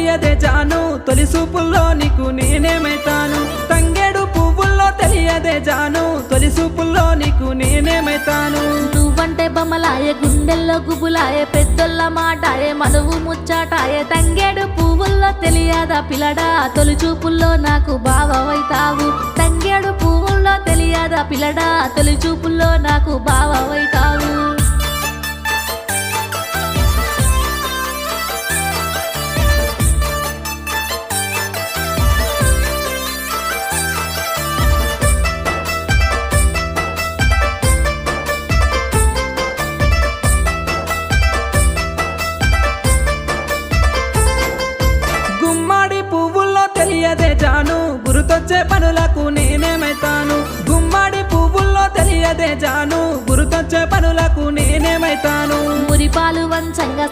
తెలియదే జాను తొలి చూపుల్లో నీకు నేనేమైతాను తంగేడు పువ్వుల్లో తెలియదే జాను తొలి చూపుల్లో నీకు నేనేమైతాను నువ్వంటే బొమ్మలాయే గుండెల్లో గుబులాయే పెద్దోళ్ళ మాటాయే మనువు ముచ్చాటాయే తంగేడు పువ్వుల్లో తెలియదా పిల్లడా తొలి చూపుల్లో నాకు బావవైతావు తంగేడు పువ్వుల్లో తెలియదా పిల్లడా తొలి చూపుల్లో నాకు బావవైతావు గుమ్మడి పువ్వుల్లో తెలియదే జాను గురుతొచ్చే పనులకు నేనేమైతాను గుమ్మడి పువ్వుల్లో తెలియదే జాను గురుతొచ్చే పనులకు నేనేమైతాను మురిపాలు వంచంగా